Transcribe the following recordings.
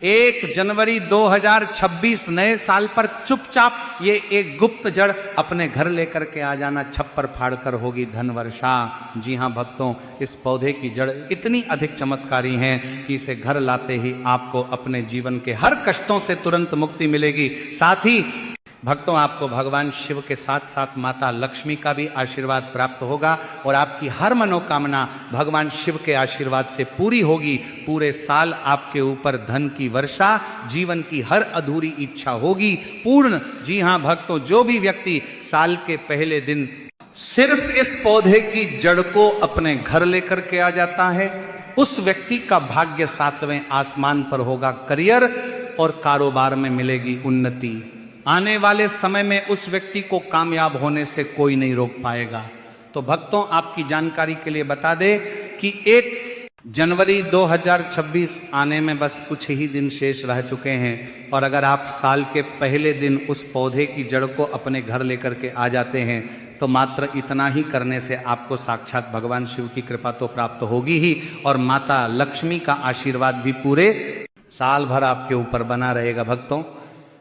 1 जनवरी 2026 नए साल पर चुपचाप ये एक गुप्त जड़ अपने घर लेकर के आ जाना, छप्पर फाड़कर होगी धन वर्षा। जी हाँ भक्तों, इस पौधे की जड़ इतनी अधिक चमत्कारी है कि इसे घर लाते ही आपको अपने जीवन के हर कष्टों से तुरंत मुक्ति मिलेगी। साथ ही भक्तों, आपको भगवान शिव के साथ साथ माता लक्ष्मी का भी आशीर्वाद प्राप्त होगा और आपकी हर मनोकामना भगवान शिव के आशीर्वाद से पूरी होगी। पूरे साल आपके ऊपर धन की वर्षा, जीवन की हर अधूरी इच्छा होगी पूर्ण। जी हाँ भक्तों, जो भी व्यक्ति साल के पहले दिन सिर्फ इस पौधे की जड़ को अपने घर लेकर के आ जाता है, उस व्यक्ति का भाग्य 7वें आसमान पर होगा। करियर और कारोबार में मिलेगी उन्नति। आने वाले समय में उस व्यक्ति को कामयाब होने से कोई नहीं रोक पाएगा। तो भक्तों, आपकी जानकारी के लिए बता दे कि 1 जनवरी 2026 आने में बस कुछ ही दिन शेष रह चुके हैं और अगर आप साल के पहले दिन उस पौधे की जड़ को अपने घर लेकर के आ जाते हैं तो मात्र इतना ही करने से आपको साक्षात भगवान शिव की कृपा तो प्राप्त होगी ही और माता लक्ष्मी का आशीर्वाद भी पूरे साल भर आपके ऊपर बना रहेगा। भक्तों,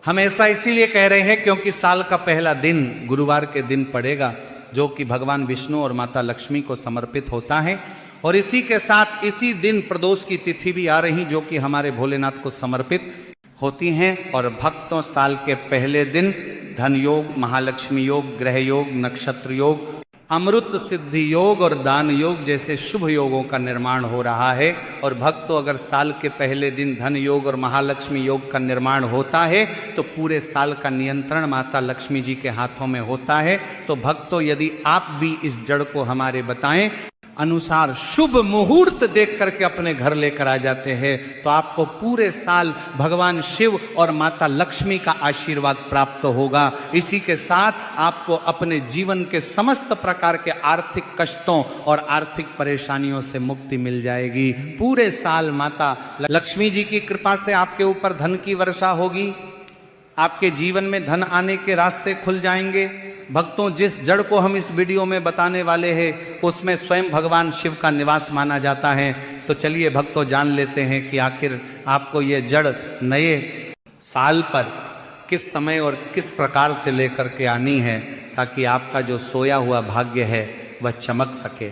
हम ऐसा इसीलिए कह रहे हैं क्योंकि साल का पहला दिन गुरुवार के दिन पड़ेगा, जो कि भगवान विष्णु और माता लक्ष्मी को समर्पित होता है। और इसी के साथ इसी दिन प्रदोष की तिथि भी आ रही, जो कि हमारे भोलेनाथ को समर्पित होती हैं। और भक्तों, साल के पहले दिन धन योग, महालक्ष्मी योग, ग्रह योग, नक्षत्र योग, अमृत सिद्धि योग और दान योग जैसे शुभ योगों का निर्माण हो रहा है। और भक्तों, अगर साल के पहले दिन धन योग और महालक्ष्मी योग का निर्माण होता है तो पूरे साल का नियंत्रण माता लक्ष्मी जी के हाथों में होता है। तो भक्तों, यदि आप भी इस जड़ को हमारे बताएं अनुसार शुभ मुहूर्त देख करके अपने घर लेकर आ जाते हैं तो आपको पूरे साल भगवान शिव और माता लक्ष्मी का आशीर्वाद प्राप्त होगा। इसी के साथ आपको अपने जीवन के समस्त प्रकार के आर्थिक कष्टों और आर्थिक परेशानियों से मुक्ति मिल जाएगी। पूरे साल माता लक्ष्मी जी की कृपा से आपके ऊपर धन की वर्षा होगी, आपके जीवन में धन आने के रास्ते खुल जाएंगे। भक्तों, जिस जड़ को हम इस वीडियो में बताने वाले हैं उसमें स्वयं भगवान शिव का निवास माना जाता है। तो चलिए भक्तों, जान लेते हैं कि आखिर आपको ये जड़ नए साल पर किस समय और किस प्रकार से लेकर के आनी है, ताकि आपका जो सोया हुआ भाग्य है वह चमक सके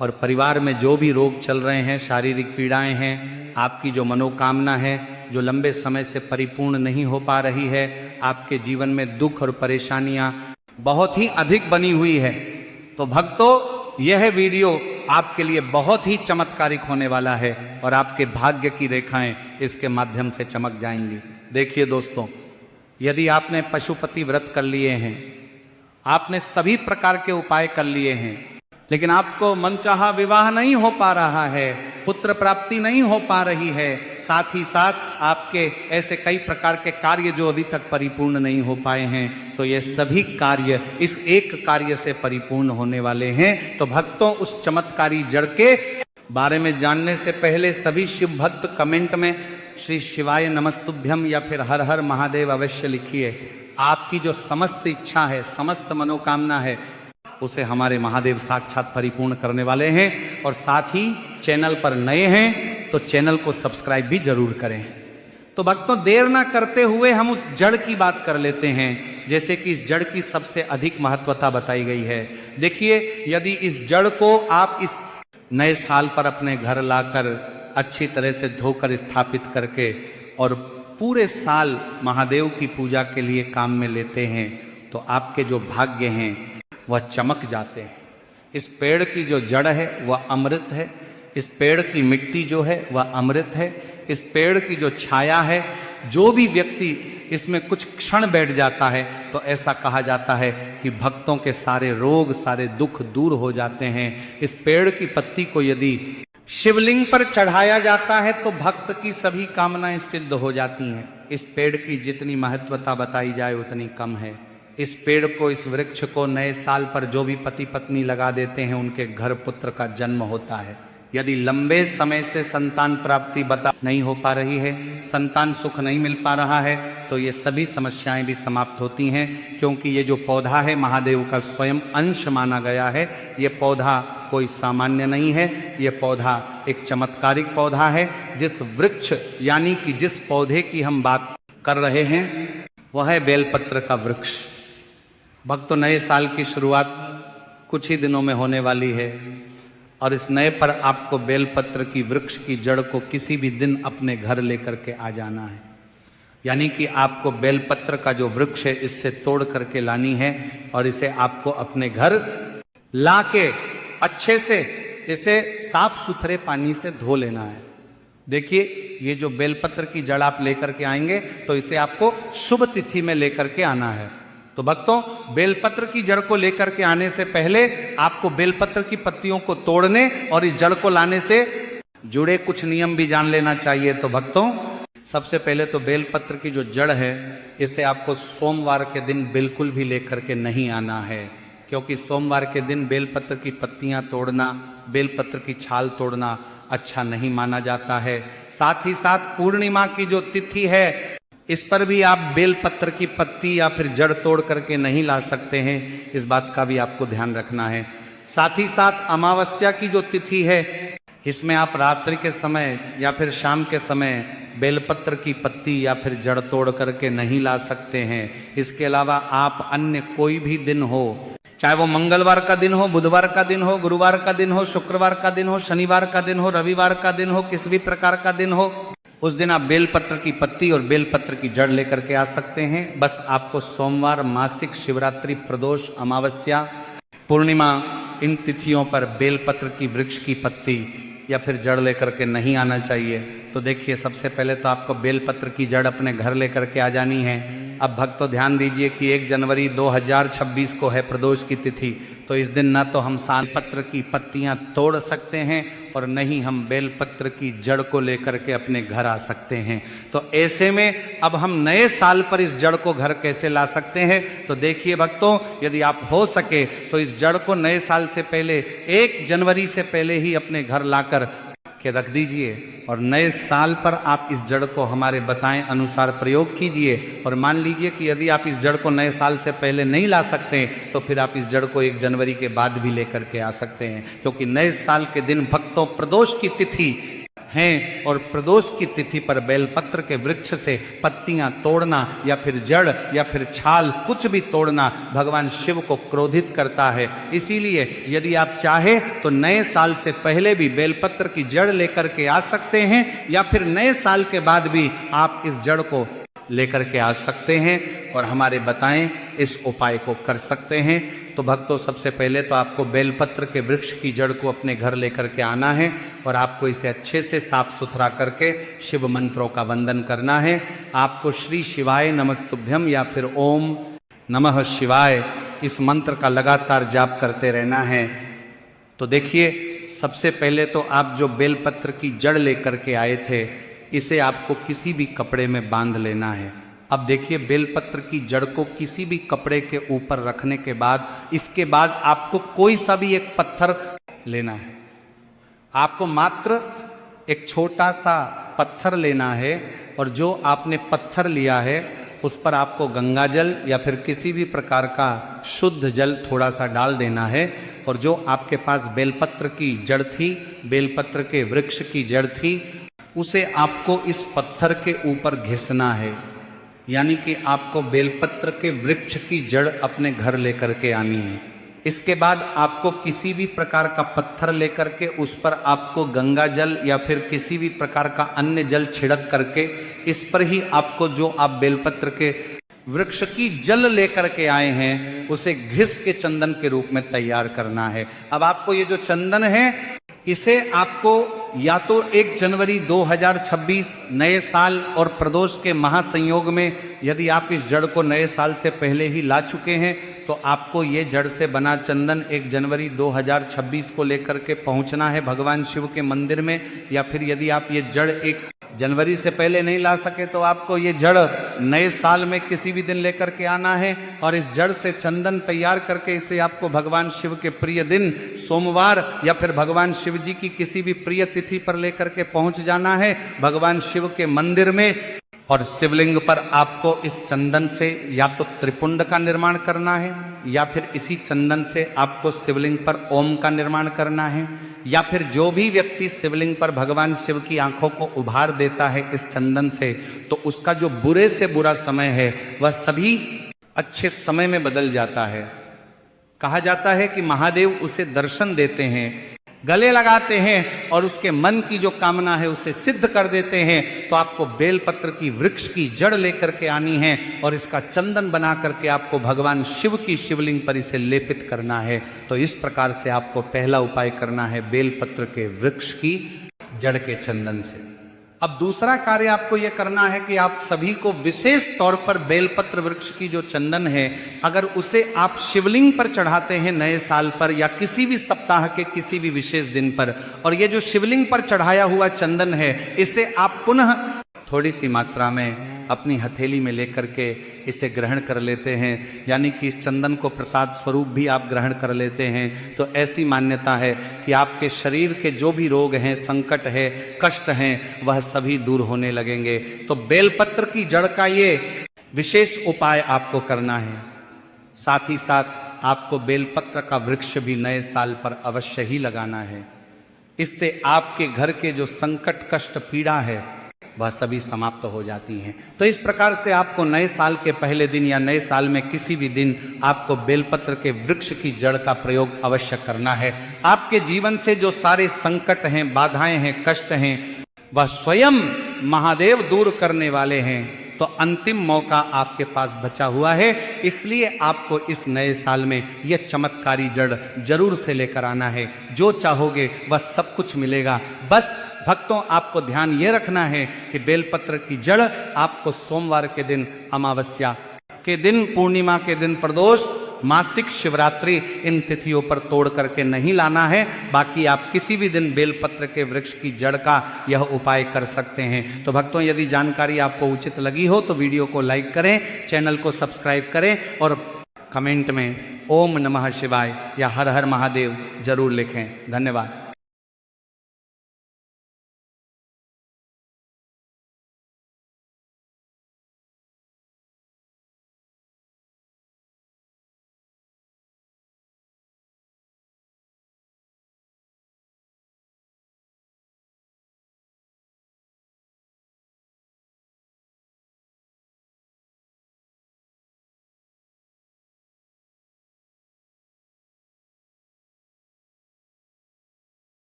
और परिवार में जो भी रोग चल रहे हैं, शारीरिक पीड़ाएं हैं, आपकी जो मनोकामना है जो लंबे समय से परिपूर्ण नहीं हो पा रही है, आपके जीवन में दुख और परेशानियां बहुत ही अधिक बनी हुई है, तो भक्तों यह वीडियो आपके लिए बहुत ही चमत्कारिक होने वाला है और आपके भाग्य की रेखाएं इसके माध्यम से चमक जाएंगी। देखिए दोस्तों, यदि आपने पशुपति व्रत कर लिए हैं, आपने सभी प्रकार के उपाय कर लिए हैं, लेकिन आपको मनचाहा विवाह नहीं हो पा रहा है, पुत्र प्राप्ति नहीं हो पा रही है, साथ ही साथ आपके ऐसे कई प्रकार के कार्य जो अभी तक परिपूर्ण नहीं हो पाए हैं, तो ये सभी कार्य इस एक कार्य से परिपूर्ण होने वाले हैं। तो भक्तों, उस चमत्कारी जड़ के बारे में जानने से पहले सभी शिव भक्त कमेंट में श्री शिवाय नमस्तुभ्यम या फिर हर हर महादेव अवश्य लिखिए। आपकी जो समस्त इच्छा है, समस्त मनोकामना है, उसे हमारे महादेव साक्षात परिपूर्ण करने वाले हैं। और साथ ही चैनल पर नए हैं तो चैनल को सब्सक्राइब भी जरूर करें। तो भक्तों, देर ना करते हुए हम उस जड़ की बात कर लेते हैं, जैसे कि इस जड़ की सबसे अधिक महत्वता बताई गई है। देखिए, यदि इस जड़ को आप इस नए साल पर अपने घर लाकर अच्छी तरह से धोकर स्थापित करके और पूरे साल महादेव की पूजा के लिए काम में लेते हैं तो आपके जो भाग्य हैं वह चमक जाते हैं। इस पेड़ की जो जड़ है वह अमृत है, इस पेड़ की मिट्टी जो है वह अमृत है, इस पेड़ की जो छाया है, जो भी व्यक्ति इसमें कुछ क्षण बैठ जाता है तो ऐसा कहा जाता है कि भक्तों के सारे रोग, सारे दुख दूर हो जाते हैं। इस पेड़ की पत्ती को यदि शिवलिंग पर चढ़ाया जाता है तो भक्त की सभी कामनाएं सिद्ध हो जाती हैं। इस पेड़ की जितनी महत्वता बताई जाए उतनी कम है। इस पेड़ को, इस वृक्ष को नए साल पर जो भी पति पत्नी लगा देते हैं उनके घर पुत्र का जन्म होता है। यदि लंबे समय से संतान प्राप्ति बता नहीं हो पा रही है, संतान सुख नहीं मिल पा रहा है, तो ये सभी समस्याएं भी समाप्त होती हैं, क्योंकि ये जो पौधा है महादेव का स्वयं अंश माना गया है। ये पौधा कोई सामान्य नहीं है। ये पौधा एक चमत्कारिक पौधा है। जिस वृक्ष यानी कि जिस पौधे की हम बात कर रहे हैं वह है बेलपत्र का वृक्ष। भक्तों, नए साल की शुरुआत कुछ ही दिनों में होने वाली है और इस नए पर आपको बेलपत्र की वृक्ष की जड़ को किसी भी दिन अपने घर लेकर के आ जाना है। यानी कि आपको बेलपत्र का जो वृक्ष है इससे तोड़ करके लानी है और इसे आपको अपने घर लाके अच्छे से इसे साफ सुथरे पानी से धो लेना है। देखिए, ये जो बेलपत्र की जड़ आप लेकर के आएंगे तो इसे आपको शुभ तिथि में लेकर के आना है। तो भक्तों, बेलपत्र की जड़ को लेकर के आने से पहले आपको बेलपत्र की पत्तियों को तोड़ने और इस जड़ को लाने से जुड़े कुछ नियम भी जान लेना चाहिए। तो भक्तों, सबसे पहले तो बेलपत्र की जो जड़ है इसे आपको सोमवार के दिन बिल्कुल भी लेकर के नहीं आना है, क्योंकि सोमवार के दिन बेलपत्र की पत्तियां तोड़ना, बेलपत्र की छाल तोड़ना अच्छा नहीं माना जाता है। साथ ही साथ पूर्णिमा की जो तिथि है इस पर भी आप बेलपत्र की पत्ती या फिर जड़ तोड़ करके नहीं ला सकते हैं। इस बात का भी आपको ध्यान रखना है। साथ ही साथ अमावस्या की जो तिथि है इसमें आप रात्रि के समय या फिर शाम के समय बेलपत्र की पत्ती या फिर जड़ तोड़ करके नहीं ला सकते हैं। इसके अलावा आप अन्य कोई भी दिन हो, चाहे वो मंगलवार का दिन हो, बुधवार का दिन हो, गुरुवार का दिन हो, शुक्रवार का दिन हो, शनिवार का दिन हो, रविवार का दिन हो, किसी भी प्रकार का दिन हो, उस दिन आप बेलपत्र की पत्ती और बेलपत्र की जड़ लेकर के आ सकते हैं। बस आपको सोमवार, मासिक, शिवरात्रि, प्रदोष, अमावस्या, पूर्णिमा इन तिथियों पर बेलपत्र की वृक्ष की पत्ती या फिर जड़ लेकर के नहीं आना चाहिए। तो देखिए, सबसे पहले तो आपको बेलपत्र की जड़ अपने घर लेकर के आ जानी है। अब भक्तों ध्यान दीजिए कि 1 जनवरी 2026 को है प्रदोष की तिथि। तो इस दिन न तो हम बेलपत्र की पत्तियां तोड़ सकते हैं और न ही हम बेलपत्र की जड़ को लेकर के अपने घर आ सकते हैं। तो ऐसे में अब हम नए साल पर इस जड़ को घर कैसे ला सकते हैं? तो देखिए भक्तों, यदि आप हो सके तो इस जड़ को नए साल से पहले 1 जनवरी से पहले ही अपने घर लाकर के रख दीजिए और नए साल पर आप इस जड़ को हमारे बताएं अनुसार प्रयोग कीजिए। और मान लीजिए कि यदि आप इस जड़ को नए साल से पहले नहीं ला सकते तो फिर आप इस जड़ को 1 जनवरी के बाद भी लेकर के आ सकते हैं, क्योंकि नए साल के दिन भक्तों प्रदोष की तिथि हैं और प्रदोष की तिथि पर बेलपत्र के वृक्ष से पत्तियां तोड़ना या फिर जड़ या फिर छाल कुछ भी तोड़ना भगवान शिव को क्रोधित करता है। इसीलिए यदि आप चाहें तो नए साल से पहले भी बेलपत्र की जड़ लेकर के आ सकते हैं या फिर नए साल के बाद भी आप इस जड़ को लेकर के आ सकते हैं और हमारे बताएं इस उपाय को कर सकते हैं। तो भक्तों, सबसे पहले तो आपको बेलपत्र के वृक्ष की जड़ को अपने घर लेकर के आना है और आपको इसे अच्छे से साफ सुथरा करके शिव मंत्रों का वंदन करना है। आपको श्री शिवाय नमस्तुभ्यम या फिर ओम नमः शिवाय इस मंत्र का लगातार जाप करते रहना है। तो देखिए, सबसे पहले तो आप जो बेलपत्र की जड़ लेकर के आए थे इसे आपको किसी भी कपड़े में बांध लेना है। अब देखिए, बेलपत्र की जड़ को किसी भी कपड़े के ऊपर रखने के बाद इसके बाद आपको कोई सा भी एक पत्थर लेना है। आपको मात्र एक छोटा सा पत्थर लेना है और जो आपने पत्थर लिया है उस पर आपको गंगा जल या फिर किसी भी प्रकार का शुद्ध जल थोड़ा सा डाल देना है और जो आपके पास बेलपत्र की जड़ थी, बेलपत्र के वृक्ष की जड़ थी, उसे आपको इस पत्थर के ऊपर घिसना है। यानी कि आपको बेलपत्र के वृक्ष की जड़ अपने घर लेकर के आनी है। इसके बाद आपको किसी भी प्रकार का पत्थर लेकर के उस पर आपको गंगा जल या फिर किसी भी प्रकार का अन्य जल छिड़क करके इस पर ही आपको जो आप बेलपत्र के वृक्ष की जल लेकर के आए हैं उसे घिस के चंदन के रूप में तैयार करना है। अब आपको ये जो चंदन है इसे आपको या तो 1 जनवरी 2026 नए साल और प्रदोष के महासंयोग में यदि आप इस जड़ को नए साल से पहले ही ला चुके हैं तो आपको ये जड़ से बना चंदन 1 जनवरी 2026 को लेकर के पहुंचना है भगवान शिव के मंदिर में। या फिर यदि आप ये जड़ 1 जनवरी से पहले नहीं ला सके तो आपको ये जड़ नए साल में किसी भी दिन लेकर के आना है और इस जड़ से चंदन तैयार करके इसे आपको भगवान शिव के प्रिय दिन सोमवार या फिर भगवान शिव जी की किसी भी प्रिय तिथि पर लेकर के पहुंच जाना है भगवान शिव के मंदिर में। और शिवलिंग पर आपको इस चंदन से या तो त्रिपुंड का निर्माण करना है, या फिर इसी चंदन से आपको शिवलिंग पर ओम का निर्माण करना है, या फिर जो भी व्यक्ति शिवलिंग पर भगवान शिव की आंखों को उभार देता है इस चंदन से, तो उसका जो बुरे से बुरा समय है वह सभी अच्छे समय में बदल जाता है। कहा जाता है कि महादेव उसे दर्शन देते हैं, गले लगाते हैं और उसके मन की जो कामना है उसे सिद्ध कर देते हैं। तो आपको बेलपत्र की वृक्ष की जड़ लेकर के आनी है और इसका चंदन बना करके आपको भगवान शिव की शिवलिंग पर इसे लेपित करना है। तो इस प्रकार से आपको पहला उपाय करना है बेलपत्र के वृक्ष की जड़ के चंदन से। अब दूसरा कार्य आपको यह करना है कि आप सभी को विशेष तौर पर बेलपत्र वृक्ष की जो चंदन है, अगर उसे आप शिवलिंग पर चढ़ाते हैं नए साल पर या किसी भी सप्ताह के किसी भी विशेष दिन पर, और ये जो शिवलिंग पर चढ़ाया हुआ चंदन है इसे आप पुनः थोड़ी सी मात्रा में अपनी हथेली में लेकर के इसे ग्रहण कर लेते हैं, यानी कि इस चंदन को प्रसाद स्वरूप भी आप ग्रहण कर लेते हैं, तो ऐसी मान्यता है कि आपके शरीर के जो भी रोग हैं, संकट है, कष्ट हैं, वह सभी दूर होने लगेंगे। तो बेलपत्र की जड़ का ये विशेष उपाय आपको करना है। साथ ही साथ आपको बेलपत्र का वृक्ष भी नए साल पर अवश्य ही लगाना है। इससे आपके घर के जो संकट, कष्ट, पीड़ा है वह सभी समाप्त हो जाती हैं। तो इस प्रकार से आपको नए साल के पहले दिन या नए साल में किसी भी दिन आपको बेलपत्र के वृक्ष की जड़ का प्रयोग अवश्य करना है। आपके जीवन से जो सारे संकट हैं, बाधाएं हैं, कष्ट हैं, वह स्वयं महादेव दूर करने वाले हैं। तो अंतिम मौका आपके पास बचा हुआ है, इसलिए आपको इस नए साल में यह चमत्कारी जड़ जरूर से लेकर आना है। जो चाहोगे वह सब कुछ मिलेगा। बस भक्तों, आपको ध्यान ये रखना है कि बेलपत्र की जड़ आपको सोमवार के दिन, अमावस्या के दिन, पूर्णिमा के दिन, प्रदोष, मासिक, शिवरात्रि, इन तिथियों पर तोड़ करके नहीं लाना है। बाकी आप किसी भी दिन बेलपत्र के वृक्ष की जड़ का यह उपाय कर सकते हैं। तो भक्तों, यदि जानकारी आपको उचित लगी हो तो वीडियो को लाइक करें, चैनल को सब्सक्राइब करें और कमेंट में ओम नमः शिवाय या हर हर महादेव जरूर लिखें। धन्यवाद।